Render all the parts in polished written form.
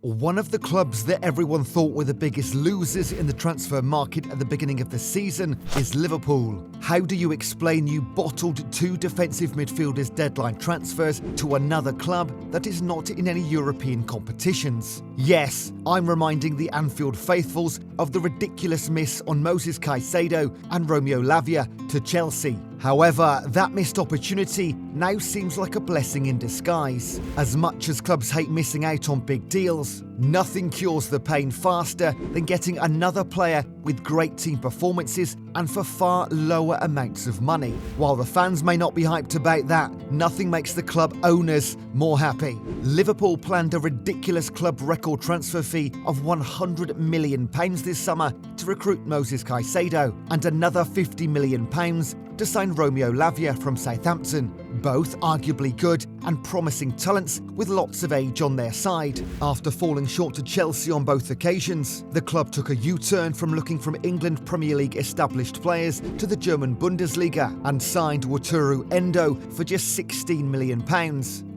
One of the clubs that everyone thought were the biggest losers in the transfer market at the beginning of the season is Liverpool. How do you explain you bottled two defensive midfielders deadline transfers to another club that is not in any European competitions? Yes, I'm reminding the Anfield faithfuls of the ridiculous miss on Moses Caicedo and Romeo Lavia to Chelsea. However, that missed opportunity now seems like a blessing in disguise. As much as clubs hate missing out on big deals, nothing cures the pain faster than getting another player with great team performances and for far lower amounts of money. While the fans may not be hyped about that, nothing makes the club owners more happy. Liverpool planned a ridiculous club record transfer fee of £100 million this summer to recruit Moses Caicedo and another £50 million to sign Romeo Lavia from Southampton, both arguably good and promising talents with lots of age on their side. After falling short to Chelsea on both occasions, the club took a U-turn from looking from England Premier League established players to the German Bundesliga and signed Wataru Endo for just £16 million.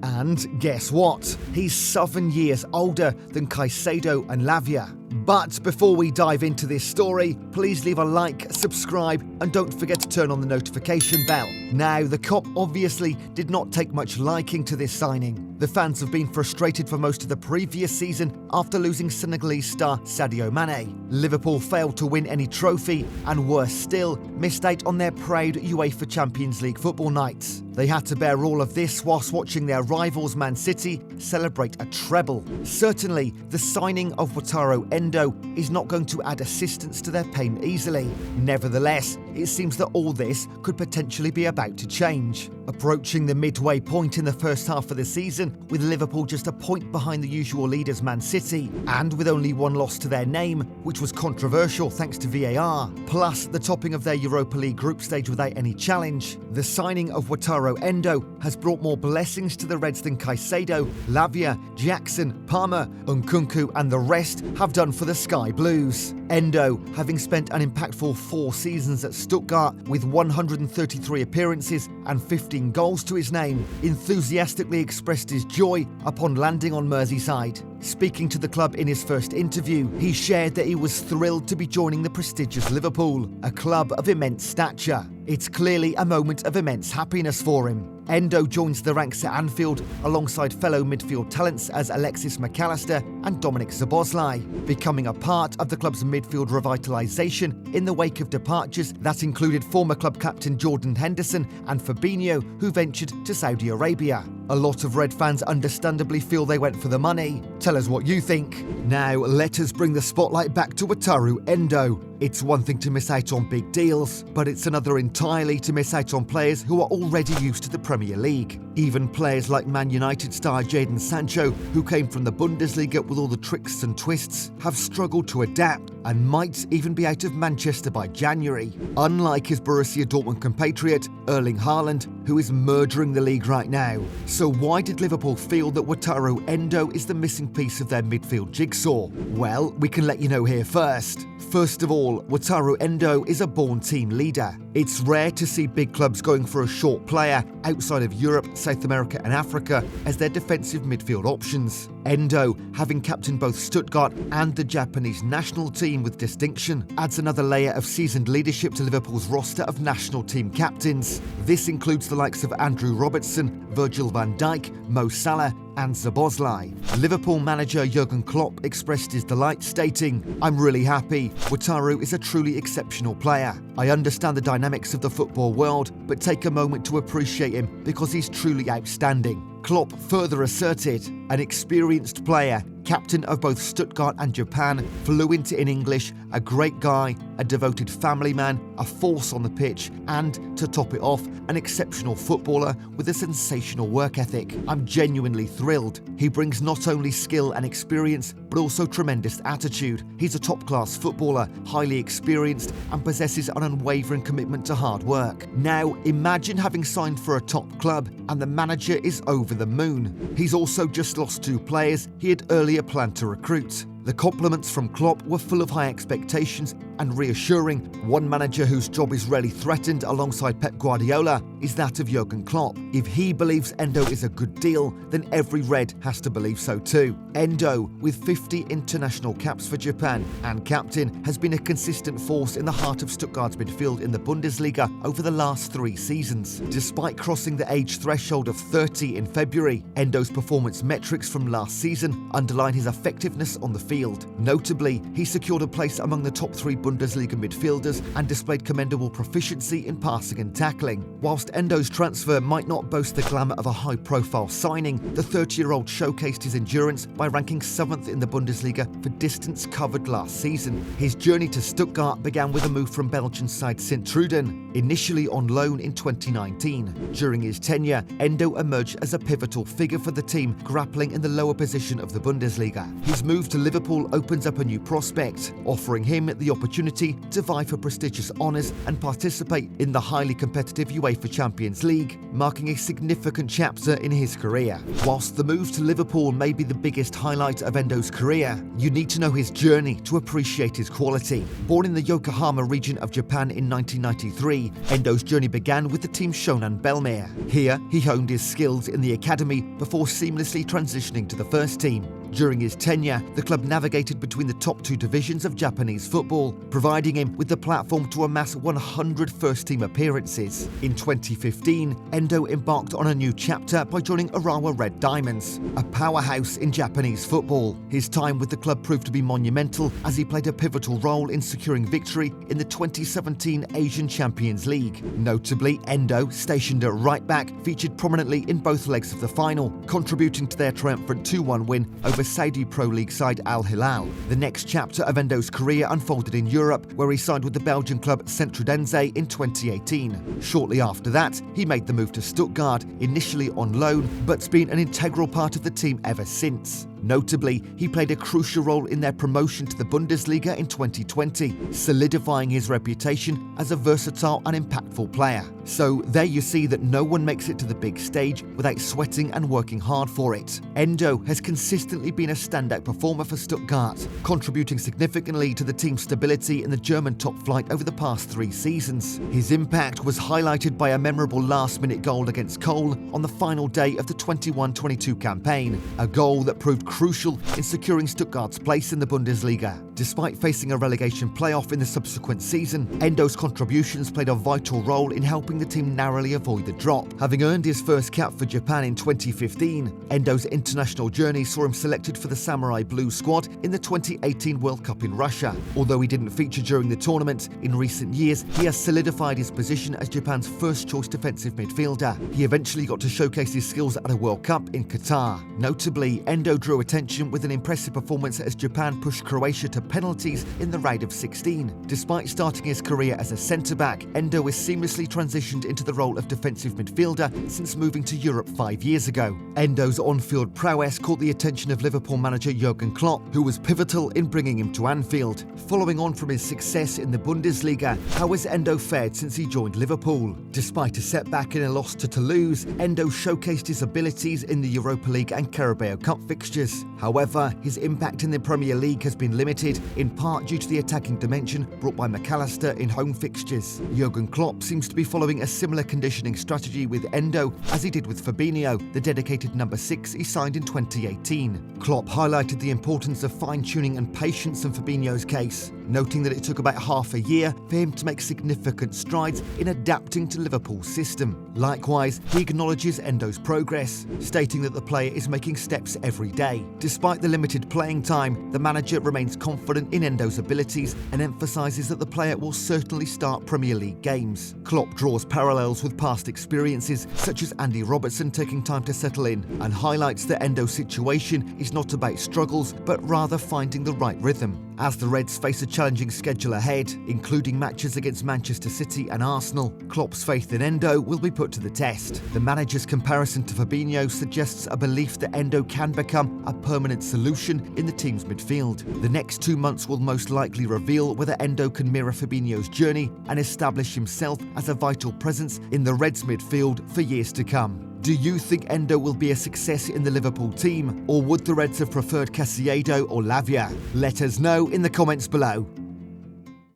And guess what? He's 7 years older than Caicedo and Lavia. But before we dive into this story, please leave a like, subscribe, and don't forget to turn on the notification bell. Now, the Kop obviously did not take much liking to this signing. The fans have been frustrated for most of the previous season after losing Senegalese star Sadio Mane. Liverpool failed to win any trophy and, worse still, missed out on their proud UEFA Champions League football nights. They had to bear all of this whilst watching their rivals Man City celebrate a treble. Certainly, the signing of Wataru Endo is not going to add assistance to their pain easily. Nevertheless, it seems that all this could potentially be about to change. Approaching the midway point in the first half of the season, with Liverpool just a point behind the usual leaders Man City, and with only one loss to their name, which was controversial thanks to VAR, plus the topping of their Europa League group stage without any challenge, the signing of Wataru Endo has brought more blessings to the Reds than Caicedo, Lavia, Jackson, Palmer, Nkunku and the rest have done for the Sky Blues. Endo, having spent an impactful 4 seasons at Stuttgart with 133 appearances and 15 goals to his name, enthusiastically expressed his joy upon landing on Merseyside. Speaking to the club in his first interview, he shared that he was thrilled to be joining the prestigious Liverpool, a club of immense stature. It's clearly a moment of immense happiness for him. Endo joins the ranks at Anfield alongside fellow midfield talents as Alexis Mac Allister and Dominik Szoboszlai, becoming a part of the club's midfield revitalisation in the wake of departures that included former club captain Jordan Henderson and Fabinho, who ventured to Saudi Arabia. A lot of Red fans understandably feel they went for the money. Tell us what you think. Now, let us bring the spotlight back to Wataru Endo. It's one thing to miss out on big deals, but it's another entirely to miss out on players who are already used to the Premier League. Even players like Man United star Jadon Sancho, who came from the Bundesliga with all the tricks and twists, have struggled to adapt and might even be out of Manchester by January. Unlike his Borussia Dortmund compatriot, Erling Haaland, who is murdering the league right now. So why did Liverpool feel that Wataru Endo is the missing piece of their midfield jigsaw? Well, we can let you know here first. First of all, Wataru Endo is a born team leader. It's rare to see big clubs going for a short player outside of Europe, South America and Africa as their defensive midfield options. Endo, having captained both Stuttgart and the Japanese national team with distinction, adds another layer of seasoned leadership to Liverpool's roster of national team captains. This includes the likes of Andrew Robertson, Virgil van Dijk, Mo Salah and Szoboszlai. Liverpool manager Jurgen Klopp expressed his delight, stating, "I'm really happy. Wataru is a truly exceptional player. I understand the dynamics of the football world, but take a moment to appreciate him because he's truly outstanding." Klopp further asserted, "An experienced player, captain of both Stuttgart and Japan, fluent in English, a great guy, a devoted family man, a force on the pitch, and, to top it off, an exceptional footballer with a sensational work ethic. I'm genuinely thrilled. He brings not only skill and experience, but also tremendous attitude. He's a top-class footballer, highly experienced, and possesses an unwavering commitment to hard work." Now, imagine having signed for a top club, and the manager is over the moon. He's also just lost 2 players he had earlier planned to recruit. The compliments from Klopp were full of high expectations and reassuring. One manager whose job is rarely threatened alongside Pep Guardiola is that of Jurgen Klopp. If he believes Endo is a good deal, then every Red has to believe so too. Endo, with 50 international caps for Japan and captain, has been a consistent force in the heart of Stuttgart's midfield in the Bundesliga over the last 3 seasons. Despite crossing the age threshold of 30 in February, Endo's performance metrics from last season underline his effectiveness on the field. Notably, he secured a place among the top 3 Bundesliga midfielders and displayed commendable proficiency in passing and tackling. Whilst Endo's transfer might not boast the glamour of a high-profile signing, the 30-year-old showcased his endurance by ranking 7th in the Bundesliga for distance covered last season. His journey to Stuttgart began with a move from Belgian side Sint-Truiden, initially on loan in 2019. During his tenure, Endo emerged as a pivotal figure for the team, grappling in the lower position of the Bundesliga. His move to Liverpool opens up a new prospect, offering him the opportunity to vie for prestigious honours and participate in the highly competitive UEFA Champions League, marking a significant chapter in his career. Whilst the move to Liverpool may be the biggest highlight of Endo's career, you need to know his journey to appreciate his quality. Born in the Yokohama region of Japan in 1993, Endo's journey began with the team Shonan Bellmare. Here, he honed his skills in the academy before seamlessly transitioning to the first team. During his tenure, the club navigated between the top 2 divisions of Japanese football, providing him with the platform to amass 100 first-team appearances. In 2015, Endo embarked on a new chapter by joining Urawa Red Diamonds, a powerhouse in Japanese football. His time with the club proved to be monumental as he played a pivotal role in securing victory in the 2017 Asian Champions League. Notably, Endo, stationed at right back, featured prominently in both legs of the final, contributing to their triumphant 2-1 win over Saudi Pro League side Al Hilal. The next chapter of Endo's career unfolded in Europe, where he signed with the Belgian club Sint-Truidense in 2018. Shortly after that, he made the move to Stuttgart, initially on loan, but's been an integral part of the team ever since. Notably, he played a crucial role in their promotion to the Bundesliga in 2020, solidifying his reputation as a versatile and impactful player. So there you see that no one makes it to the big stage without sweating and working hard for it. Endo has consistently been a standout performer for Stuttgart, contributing significantly to the team's stability in the German top flight over the past 3 seasons. His impact was highlighted by a memorable last-minute goal against Cole on the final day of the 21-22 campaign, a goal that proved crucial in securing Stuttgart's place in the Bundesliga. Despite facing a relegation playoff in the subsequent season, Endo's contributions played a vital role in helping the team narrowly avoid the drop. Having earned his first cap for Japan in 2015, Endo's international journey saw him selected for the Samurai Blue squad in the 2018 World Cup in Russia. Although he didn't feature during the tournament, in recent years he has solidified his position as Japan's first-choice defensive midfielder. He eventually got to showcase his skills at a World Cup in Qatar. Notably, Endo drew attention with an impressive performance as Japan pushed Croatia to penalties in the round of 16. Despite starting his career as a centre-back, Endo has seamlessly transitioned into the role of defensive midfielder since moving to Europe 5 years ago. Endo's on-field prowess caught the attention of Liverpool manager Jurgen Klopp, who was pivotal in bringing him to Anfield. Following on from his success in the Bundesliga, how has Endo fared since he joined Liverpool? Despite a setback in a loss to Toulouse, Endo showcased his abilities in the Europa League and Carabao Cup fixtures. However, his impact in the Premier League has been limited, in part due to the attacking dimension brought by McAllister in home fixtures. Jurgen Klopp seems to be following a similar conditioning strategy with Endo as he did with Fabinho, the dedicated number 6 he signed in 2018. Klopp highlighted the importance of fine-tuning and patience in Fabinho's case, noting that it took about half a year for him to make significant strides in adapting to Liverpool's system. Likewise, he acknowledges Endo's progress, stating that the player is making steps every day. Despite the limited playing time, the manager remains confident in Endo's abilities and emphasises that the player will certainly start Premier League games. Klopp draws parallels with past experiences, such as Andy Robertson taking time to settle in, and highlights that Endo's situation is not about struggles, but rather finding the right rhythm. As the Reds face a challenging schedule ahead, including matches against Manchester City and Arsenal, Klopp's faith in Endo will be put to the test. The manager's comparison to Fabinho suggests a belief that Endo can become a permanent solution in the team's midfield. The next 2 months will most likely reveal whether Endo can mirror Fabinho's journey and establish himself as a vital presence in the Reds' midfield for years to come. Do you think Endo will be a success in the Liverpool team, or would the Reds have preferred Caicedo or Lavia? Let us know in the comments below.